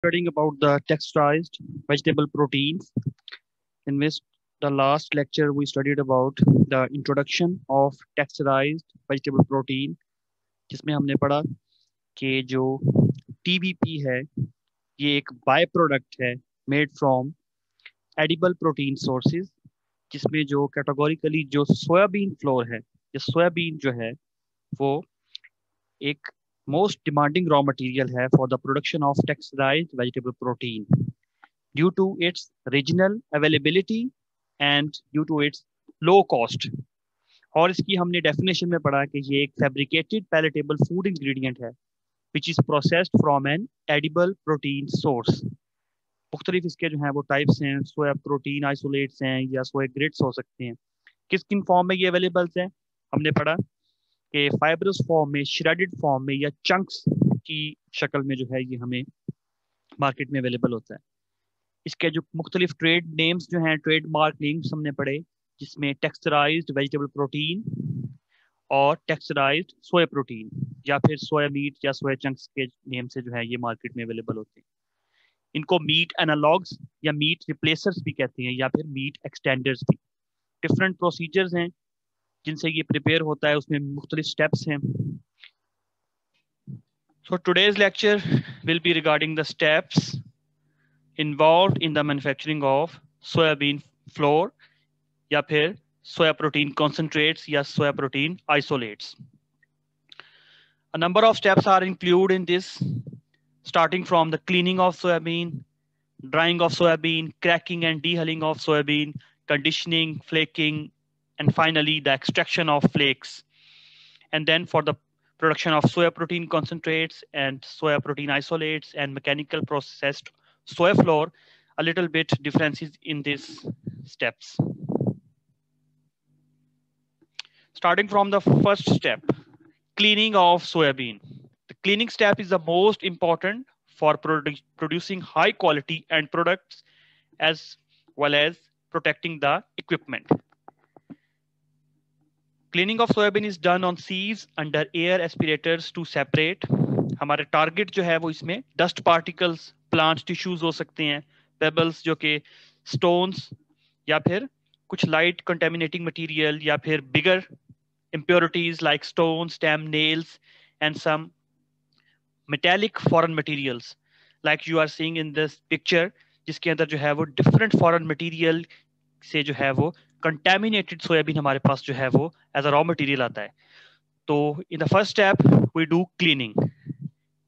Studying about the texturized vegetable proteins, in which the last lecture we studied about the introduction of texturized vegetable protein, जिसमें हमने पढ़ा कि जो TVP है ये एक बाय प्रोडक्ट है made from edible protein sources, जिसमें जो कैटेगोरिकली जो सोयाबीन फ्लोर है या सोयाबीन जो है वो एक मोस्ट डिमांडिंग रॉ मटेरियल है for the production of texturized vegetable protein due to its regional availability and due to its low cost. और इसकी हमने डेफिनेशन में पढ़ा कि ये एक फैब्रिकेटेड पैलेटेबल फूड इंग्रेडिएंट है which is processed from an edible protein source. मुख्तलिफ इसके जो हैं वो टाइप्स हैं, सोया प्रोटीन आइसोलेट्स हैं या सोया ग्रिड्स हो सकते हैं। किस किन फॉर्म में ये अवेलेबल्स हैं हमने पढ़ा कि फाइब्रस फॉर्म में, श्रेडेड फॉर्म में या चंक्स की शक्ल में जो है ये हमें मार्केट में अवेलेबल होता है। इसके जो मुख्तलिफ ट्रेड नेम्स जो हैं, ट्रेड मार्क नेम्स हमने पढ़े, जिसमें टेक्सचराइज्ड वेजिटेबल प्रोटीन और टेक्सचराइज्ड सोया प्रोटीन या फिर सोया मीट या सोया चंक्स के नेम से जो है ये मार्केट में अवेलेबल होते हैं। इनको मीट एनालॉग्स या मीट रिप्लेसर्स भी कहते हैं या फिर मीट एक्सटेंडर्स भी। डिफरेंट प्रोसीजर्स हैं जिनसे ये प्रिपेयर होता है, उसमें मुख्तलिफ स्टेप्स हैं। So today's lecture will be regarding the steps involved in the manufacturing of soybean flour या फिर soya protein concentrates या soya protein isolates. A number of steps are included in this, starting from the cleaning of soybean, drying of soybean, cracking and dehulling of soybean, conditioning, flaking, and finally the extraction of flakes. And then for the production of soya protein concentrates and soya protein isolates and mechanical processed soya flour, a little bit differences in these steps. Starting from the first step, cleaning of soybean. The cleaning step is the most important for producing high quality end products as well as protecting the equipment. Cleaning of soybean is done on sieves under air aspirators to separate. हमारे target जो है वो इसमें dust particles, plant tissues हो सकते हैं, pebbles जो कि स्टोन्स या फिर कुछ लाइट कंटेमिनेटिंग मटेरियल या फिर बिगर impurities like stones, stem, nails, and some metallic foreign materials like you are seeing in this picture, जिसके अंदर जो है वो different foreign material से जो है वो contaminated सोयाबीन हमारे पास जो है वो as a raw material आता है। तो in the first step we do cleaning.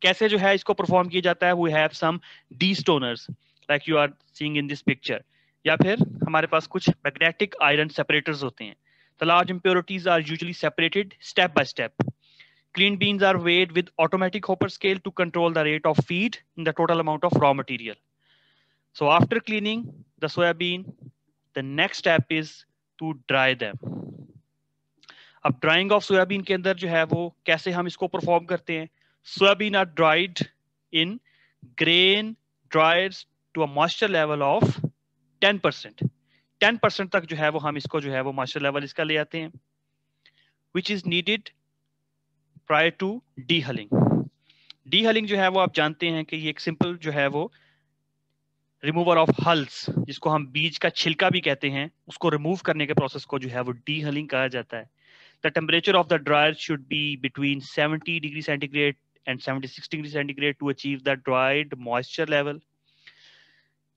कैसे जो है इसको परफॉर्म किया जाता है? We have some de-stoners like you are seeing in this picture, या फिर हमारे पास कुछ magnetic iron separators होते हैं। The large impurities are usually separated step by step. Clean beans are weighed with automatic hopper scale to control the rate of feed in the total amount of raw material. So after cleaning the soybean, the next step is to dry them. अब drying of soybean के अंदर जो है वो कैसे हम इसको perform करते हैं? Soybean are dried in grain dryers to a moisture level of 10%। 10% तक जो है वो हम इसको जो है वो मॉइस्चर लेवल इसका ले आते हैं, which is needed prior to dehulling. Dehulling जो है वो आप जानते हैं कि ये एक सिंपल जो है वो रिमूवल ऑफ हल्स, जिसको हम बीज का छिलका भी कहते हैं, उसको रिमूव करने के प्रोसेस को जो है वो डीहलिंग कहा जाता है। The temperature of the dryer should be between 70 degrees centigrade and 76 degrees centigrade to achieve the dried moisture level.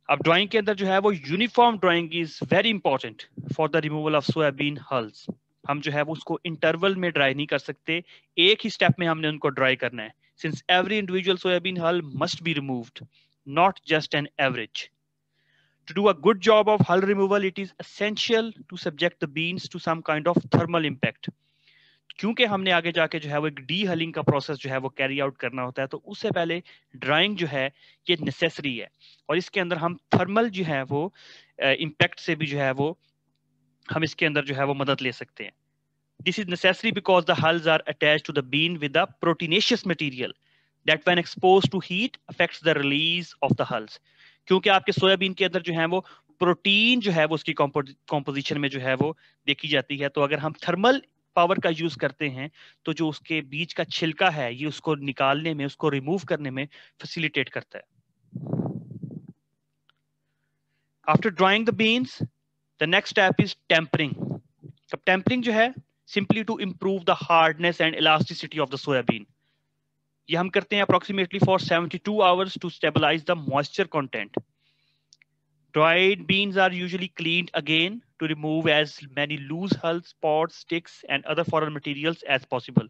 अब ड्राइंग के अंदर जो है वो uniform drawing is very important for the removal of soybean hulls. हम जो है वो उसको इंटरवल में ड्राई नहीं कर सकते, एक ही स्टेप में हमने उनको ड्राई करना है, सिंस एवरी इंडिविजुअल सोयाबीन हल must be removed, not just an average. To do a good job of hull removal, it is essential to subject the beans to some kind of thermal impact. क्योंकि हमने आगे जाके जो है वो एक D हलिंग का प्रोसेस जो है वो कैरी आउट करना होता है, तो उससे पहले ड्राइंग जो है ये नेसेसरी है, और इसके अंदर हम थर्मल जो है वो इम्पैक्ट से भी जो है वो हम इसके अंदर जो है वो मदद ले सकते हैं। This is necessary because the hulls are attached to the bean with the proteinaceous material that when exposed to heat affects the release of the hulls. क्योंकि आपके सोयाबीन के अंदर जो है वो प्रोटीन जो है वो उसकी कॉम्पोजिशन में जो है वो देखी जाती है, तो अगर हम थर्मल पावर का यूज करते हैं तो जो उसके बीज का छिलका है ये उसको निकालने में, उसको रिमूव करने में फैसिलिटेट करता है। After drying the beans the next step is tempering. अब टेम्परिंग जो है simply to improve the hardness and elasticity of the soybean. ये हम करते हैं approximately for 72 hours to stabilize the moisture content. Dried beans are usually cleaned again to remove as many loose hulls, pods, sticks and other foreign materials as possible.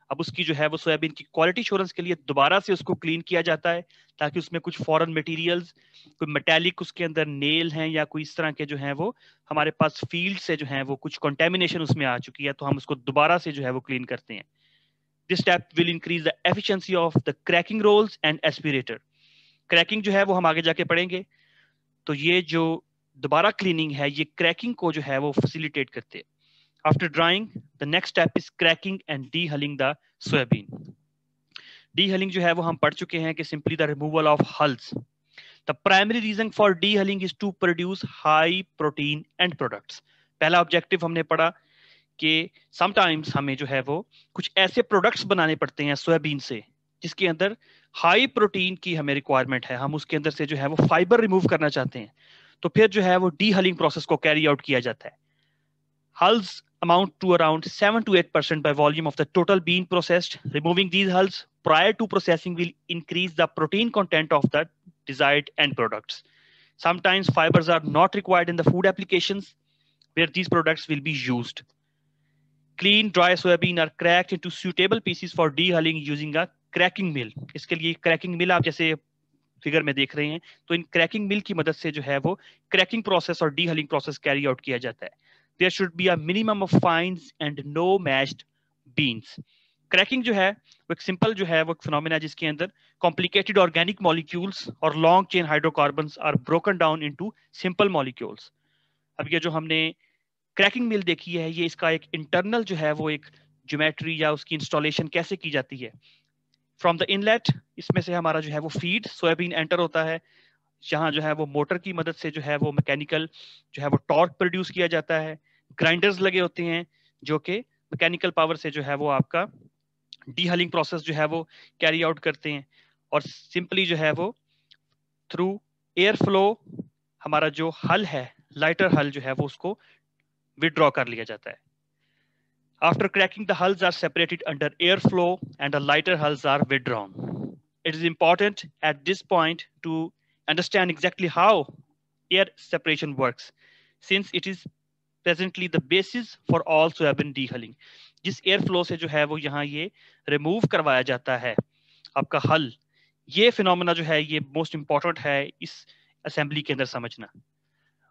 अब उसकी जो है वो soybean की क्वालिटी एश्योरेंस के लिए दोबारा से उसको क्लीन किया जाता है ताकि उसमें कुछ फॉरेन मटेरियल्स, कोई मेटालिक उसके अंदर नेल हैं या कोई इस तरह के जो हैं वो हमारे पास फील्ड से जो हैं वो कुछ कंटेमिनेशन उसमें आ चुकी है, तो हम उसको दोबारा से जो है वो क्लीन करते हैं. This step will increase the efficiency of the cracking rolls and aspirator. Cracking जो है वो हम आगे जाके पढ़ेंगे. तो ये जो दोबारा क्लीनिंग है ये क्रैकिंग को जो है वो फैसिलिटेट करते हैं. After drying the next step is cracking and dehulling the soybean. Dehulling जो है वो हम पढ़ चुके हैं कि simply the removal of hulls. The primary reason for dehulling is to produce high protein end products. पहला ऑब्जेक्टिव हमने पढ़ा कि समटाइम्स हमें जो है वो कुछ ऐसे प्रोडक्ट्स बनाने पड़ते हैं सोयाबीन से जिसके अंदर हाई प्रोटीन की हमें रिक्वायरमेंट है, हम उसके अंदर से जो है वो फाइबर रिमूव करना चाहते हैं, तो फिर जो है वो डीहलिंग प्रोसेस को कैरी आउट किया जाता है. Hulls amount to around 7 to 8% by volume of the total bean processed. Removing these hulls prior to processing will increase the protein content of the desired end products. Sometimes fibers are not required in the food applications where these products will be used. Clean dry soybean are cracked into suitable pieces for dehulling using a cracking mill. इसके लिए cracking मिल आप जैसे figure में देख रहे हैं, तो इन cracking मिल की मदद से जो है वो क्रैकिंग प्रोसेस और डीहलिंग प्रोसेस कैरी आउट किया जाता है. There should be a minimum of fines and no mashed beans. Cracking जो है वो एक सिंपल जो है वो फिनोमेना जिसके अंदर कॉम्प्लिकेटेड ऑर्गेनिक मॉलिक्यूल्स और long chain hydrocarbons are broken down into simple molecules. अब ये जो हमने क्रैकिंग मिल देखी है ये इसका एक इंटरनल जो है वो एक ज्योमेट्री या उसकी इंस्टॉलेशन कैसे की जाती है. फ्रॉम द इनलेट इसमें से हमारा जो है वो फीड सोयाबीन एंटर होता है, जहां जो है वो मोटर की मदद से जो है वो मैकेनिकल जो है वो टॉर्क प्रोड्यूस किया जाता है. ग्राइंडर्स लगे होते हैं जो कि मैकेनिकल पावर से जो है वो आपका डीहलिंग प्रोसेस जो है वो कैरी आउट करते हैं. और सिंपली जो है वो थ्रू एयर फ्लो हमारा जो हल है, लाइटर हल जो है वो उसको विड्रॉ कर लिया जाता है. After cracking, the hulls are separated under airflow and the lighter hulls are withdrawn. It is important at this point to understand exactly how air separation works, since it is presently the basis for all soybean dehulling. जिस air flow से जो है वो यहाँ ये remove करवाया जाता है आपका हल, ये फिनोमेना जो है ये मोस्ट इंपॉर्टेंट है इस असेंबली के अंदर समझना.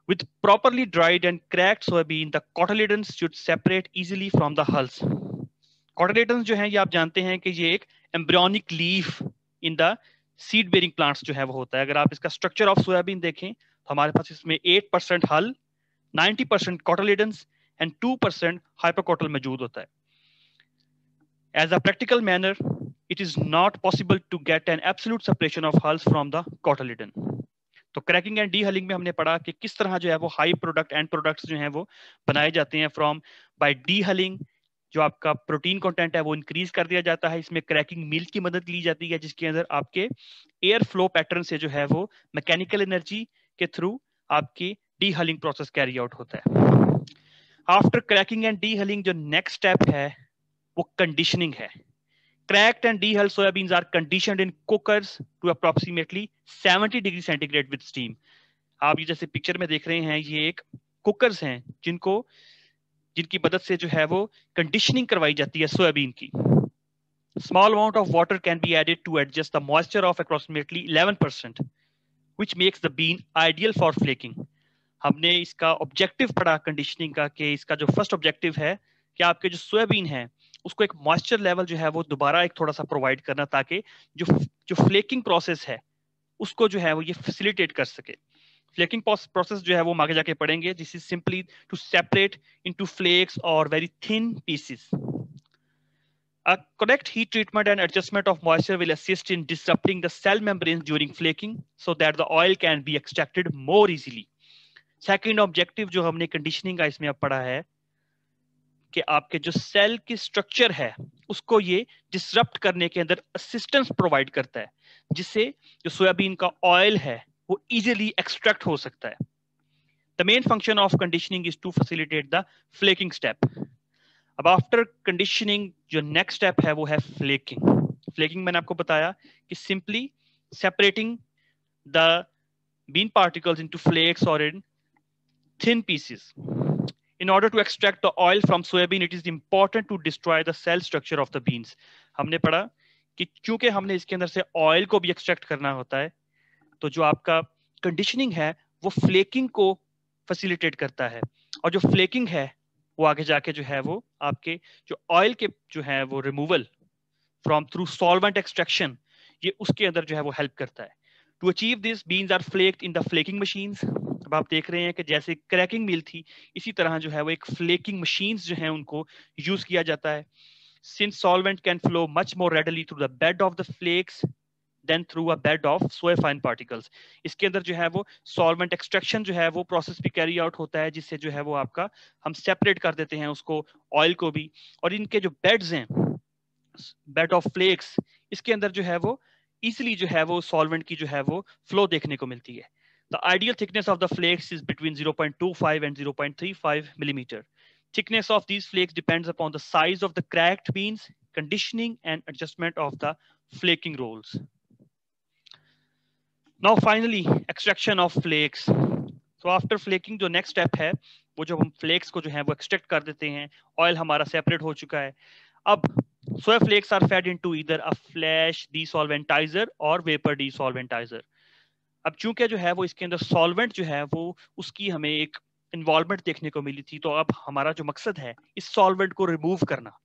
With properly dried and cracked soybean, the cotyledons should separate easily from the hulls. Cotyledons जो हैं ये आप जानते हैं कि ये एक embryonic leaf in the seed bearing plants जो है वो होता है. अगर आप इसका structure of soybean देखें तो हमारे पास इसमें 8% hull, 90% cotyledons and 2% hypocotyl मौजूद होता है. As a practical manner, it is not possible to get an absolute separation of hulls from the cotyledon. तो क्रैकिंग एंड डीहलिंग में हमने पढ़ा कि किस तरह जो है वो हाई प्रोडक्ट एंड प्रोडक्ट्स जो हैं वो बनाए जाते हैं फ्रॉम बाय डीहलिंग. जो आपका प्रोटीन कंटेंट है वो इंक्रीज कर दिया जाता है. इसमें क्रैकिंग मिल की मदद ली जाती है जिसके अंदर आपके एयर फ्लो पैटर्न से जो है वो मैकेनिकल एनर्जी के थ्रू आपकी डीहलिंग प्रोसेस कैरी आउट होता है. आफ्टर क्रैकिंग एंड डीहलिंग जो नेक्स्ट स्टेप है वो कंडीशनिंग है. Cracked and dehulled soybeans are conditioned in cookers to approximately 70 degree centigrade with steam. आप ये जैसे पिक्चर में देख रहे हैं ये एक कुकर्स हैं जिनकी मदद से जो है वो कंडीशनिंग करवाई जाती है सोयाबीन की. Small amount of water can be added to adjust the moisture of approximately 11%, which makes the bean ideal for flaking. हमने इसका ऑब्जेक्टिव पढ़ा कंडीशनिंग का कि इसका जो फर्स्ट ऑब्जेक्टिव है कि आपके जो सोयाबीन है उसको एक मॉइस्चर लेवल जो है वो दोबारा एक थोड़ा सा प्रोवाइड करना ताकि जो फ्लेकिंग प्रोसेस है उसको जो है वो ये फैसिलिटेट कर सके. फ्लेकिंग प्रोसेस जो है वो हम आगे जाके पढ़ेंगे. This is simply to separate into flakes और very thin pieces. A correct heat treatment and adjustment of moisture will assist in disrupting the cell membranes during flaking so that the oil can be extracted more easily. Second objective जो हमने conditioning का इसमें अब पढ़ा है कि आपके जो सेल की स्ट्रक्चर है उसको ये डिसरप्ट करने के अंदर असिस्टेंस प्रोवाइड करता है जिससे जो सोयाबीन का ऑयल है वो इजीली एक्सट्रैक्ट हो सकता है. The main function of conditioning is to facilitate the flaking step. अब आफ्टर कंडीशनिंग जो नेक्स्ट स्टेप है वो है फ्लेकिंग. फ्लेकिंग मैंने आपको बताया कि simply separating the bean particles into flakes or in thin pieces. In order to extract the oil from soybean, it is important to destroy the cell structure of the beans. हमने पढ़ा कि क्योंकि हमने इसके अंदर से ऑयल को भी एक्सट्रैक्ट करना होता है, तो जो आपका कंडीशनिंग है वो फ्लेकिंग को फैसिलिटेट करता है. और जो फ्लेकिंग है वो आगे जाके जो है वो आपके जो ऑयल के जो है वो removal from through solvent extraction, ये उसके अंदर जो है वो हेल्प करता है. To achieve this, beans are flaked in the flaking machines. अब आप देख रहे हैं कि जैसे क्रैकिंग मिल थी, इसी तरह जो है वो एक फ्लेकिंग मशीन्स जो है उनको यूज किया जाता है. Since solvent can flow much more readily through the bed of the flakes than through a bed of soya fine particles. इसके अंदर जो है वो सॉल्वेंट एक्सट्रैक्शन जो है वो प्रोसेस भी कैरी आउट होता है, जिससे जो है वो आपका हम सेपरेट कर देते हैं उसको, ऑयल को भी. और इनके जो बेड्स हैं, बेड ऑफ फ्लेक्स, इसके अंदर जो है वो इजिली जो है वो सॉल्वेंट की जो है वो फ्लो देखने को मिलती है. The ideal thickness of the flakes is between 0.25 and 0.35 millimeter. Thickness of these flakes depends upon the size of the cracked beans, conditioning and adjustment of the flaking rolls. Now finally, extraction of flakes. So after flaking जो next step है वो जब हम flakes को जो है वो extract कर देते हैं, oil हमारा separate हो चुका है. अब soya flakes are fed into either a flash desolventizer or vapor desolventizer. अब चूंकि जो है वो इसके अंदर solvent जो है वो उसकी हमें एक involvement देखने को मिली थी, तो अब हमारा जो मकसद है इस solvent को remove करना.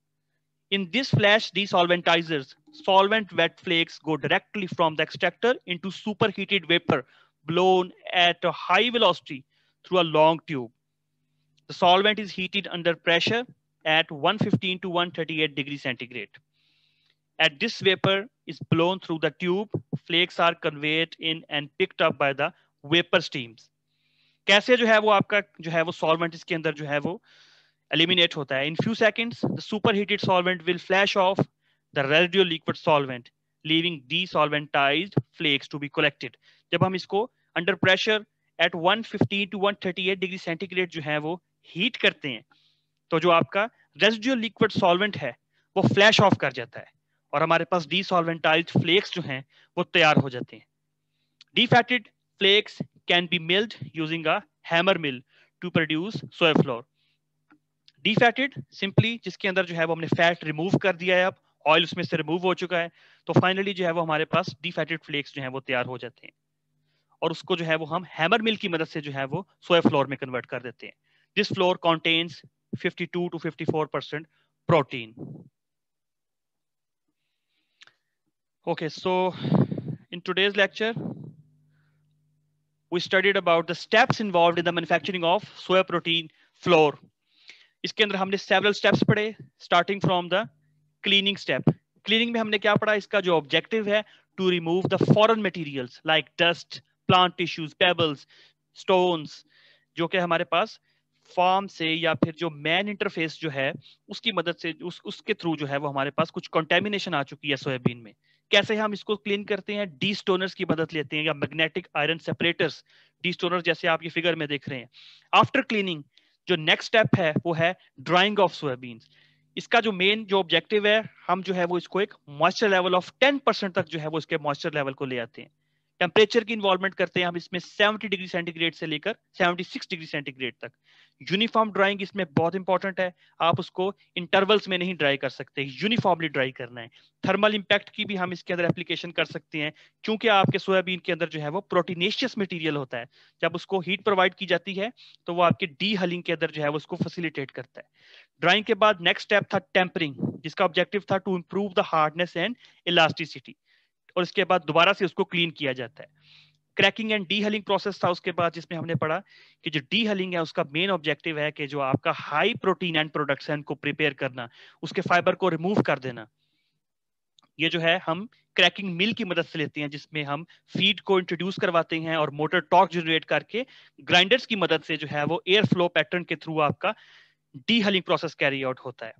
In this flash desolventizers, solvent wet flakes go directly from the extractor into superheated vapor blown at a high velocity through a long tube. The solvent is heated under pressure at 115 to 138 degrees centigrade. As this vapor is blown through the tube, flakes are conveyed in and picked up by the vapor streams. कैसे जो है वो आपका जो है वो solvent इसके अंदर जो है वो eliminate होता है. In few seconds, the superheated solvent will flash off the residual liquid solvent, leaving desolventized flakes to be collected. जब हम इसको under pressure at 115 to 138 degree centigrade जो है वो heat करते हैं, तो जो आपका residual liquid solvent है वो flash off कर जाता है और हमारे पास desolventized flakes जो हैं वो तैयार हो जाते हैं. Defatted flakes can be milled using a hammer mill to produce soya flour. Defatted simply जिसके अंदर जो है वो हमने फैट रिमूव कर दिया है, अब ऑयल उसमें से रिमूव हो चुका है, तो फाइनली जो है वो हमारे पास defatted फ्लेक्स जो है वो तैयार हो जाते हैं और उसको जो है वो हम हैमर मिल की मदद से जो है वो सोया फ्लोर में कन्वर्ट कर देते हैं. This floor contains 52 to 54% protein. Okay, so in today's lecture we studied about the steps involved in the manufacturing of soya protein flour. इसके अंदर हमने several steps पढ़े, starting from the cleaning step. Cleaning में हमने क्या पढ़ा, इसका जो objective है to remove the foreign materials like dust, plant tissues, pebbles, stones, जो कि हमारे पास फार्म से या फिर जो मैन इंटरफेस जो है उसकी मदद से उसके थ्रू जो है वो हमारे पास कुछ कंटेमिनेशन आ चुकी है सोयाबीन में. कैसे हम इसको क्लीन करते हैं, डी स्टोनर्स की मदद लेते हैं या magnetic iron separators, D stoner जैसे आप ये फिगर में देख रहे हैं. आफ्टर क्लीनिंग जो नेक्स्ट स्टेप है वो है ड्राइंग ऑफ सोयाबीन्स. इसका जो मेन जो ऑब्जेक्टिव है, हम जो है वो इसको एक मॉइस्चर लेवल ऑफ 10% तक जो है वो इसके मॉइस्चर लेवल को ले आते हैं. टेम्परेचर की इन्वॉल्वमेंट करते हैं हम इसमें 70 डिग्री सेंटीग्रेड से लेकर 76 डिग्री सेंटीग्रेड तक. यूनिफॉर्म ड्राइंग इसमें बहुत इंपॉर्टेंट है, आप उसको इंटरवल्स में नहीं ड्राई कर सकते, यूनिफॉर्मली ड्राई करना है. थर्मल इंपैक्ट की भी हम इसके अंदर एप्लीकेशन कर सकते हैं, क्योंकि आपके सोयाबीन के अंदर जो है वो प्रोटीनेशियस मटेरियल होता है. जब उसको हीट प्रोवाइड की जाती है तो वो आपके डी हलिंग के अंदर जो है वो उसको फैसिलिटेट करता है. ड्राइंग के बाद नेक्स्ट स्टेप था टेम्परिंग, जिसका ऑब्जेक्टिव था to improve the hardness and elasticity, और इसके बाद दोबारा से उसको क्लीन किया जाता है. क्रैकिंग एंड डी हलिंग प्रोसेस था उसके बाद, जिसमें हमने पढ़ा कि जो डी हलिंग है उसका मेन ऑब्जेक्टिव है कि जो आपका हाई प्रोटीन एंड प्रोडक्ट्स है उनको प्रिपेयर करना, उसके फाइबर को रिमूव कर देना. ये जो है हम क्रैकिंग मिल की मदद से लेते हैं, जिसमें हम फीड को इंट्रोड्यूस करवाते हैं और मोटर टॉर्क जनरेट करके ग्राइंडर्स की मदद से जो है वो एयर फ्लो पैटर्न के थ्रू आपका डी हलिंग प्रोसेस कैरी आउट होता है.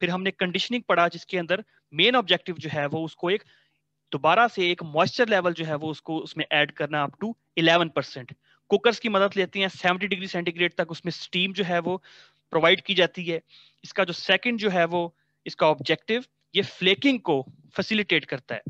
फिर हमने कंडीशनिंग पढ़ा, जिसके अंदर मेन ऑब्जेक्टिव जो है वो उसको एक दोबारा से एक मॉइस्चर लेवल जो है वो उसको उसमें ऐड करना अप टू 11%. कुकर्स की मदद लेते हैं, 70 डिग्री सेंटीग्रेड तक उसमें स्टीम जो है वो प्रोवाइड की जाती है। इसका जो सेकंड जो है वो इसका ऑब्जेक्टिव, ये फ्लेकिंग को फैसिलिटेट करता है।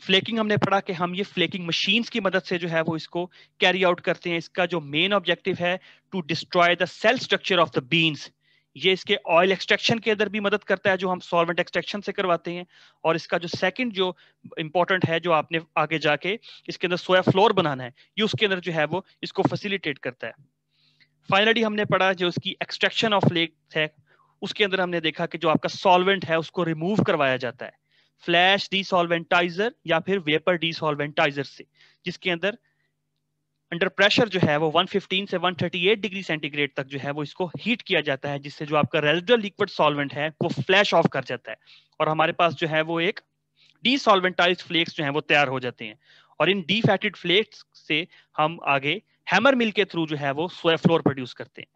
फ्लेकिंग हमने पढ़ा कि हम ये फ्लेकिंग मशीन्स की मदद से जो है वो इसको कैरी आउट करते हैं। इसका जो मेन ऑब्जेक्टिव है to destroy the cell structure of the beans. ये इसके ऑयल एक्सट्रैक्शन के अंदर भी मदद करता है जो हम सॉल्वेंट एक्सट्रैक्शन से करवाते हैं। और इसका जो सेकंड जो इंपॉर्टेंट है, जो आपने आगे जाके इसके अंदर सोया फ्लोर बनाना है, ये उसके अंदर जो है वो इसको फैसिलिटेट करता है। फाइनली हमने पढ़ा जो उसकी एक्सट्रैक्शन ऑफ फ्लेक्स है, उसके अंदर हमने देखा कि जो आपका सॉल्वेंट है उसको रिमूव करवाया जाता है फ्लैश डीसॉल्वेंटाइजर या फिर वेपर डीसॉल्वेंटाइजर से, जिसके अंदर अंडर प्रेशर जो है वो 115 से 138 डिग्री सेंटीग्रेड तक जो है वो इसको हीट किया जाता है, जिससे जो आपका रेजिडुअल लिक्विड सॉल्वेंट है वो फ्लैश ऑफ कर जाता है और हमारे पास जो है वो एक डीसॉल्वेंटाइज्ड फ्लेक्स जो है वो तैयार हो जाते हैं। और इन डीफैटेड फ्लेक्स से हम आगे हैमर मिल के थ्रू जो है वो सोया फ्लोर प्रोड्यूस करते हैं।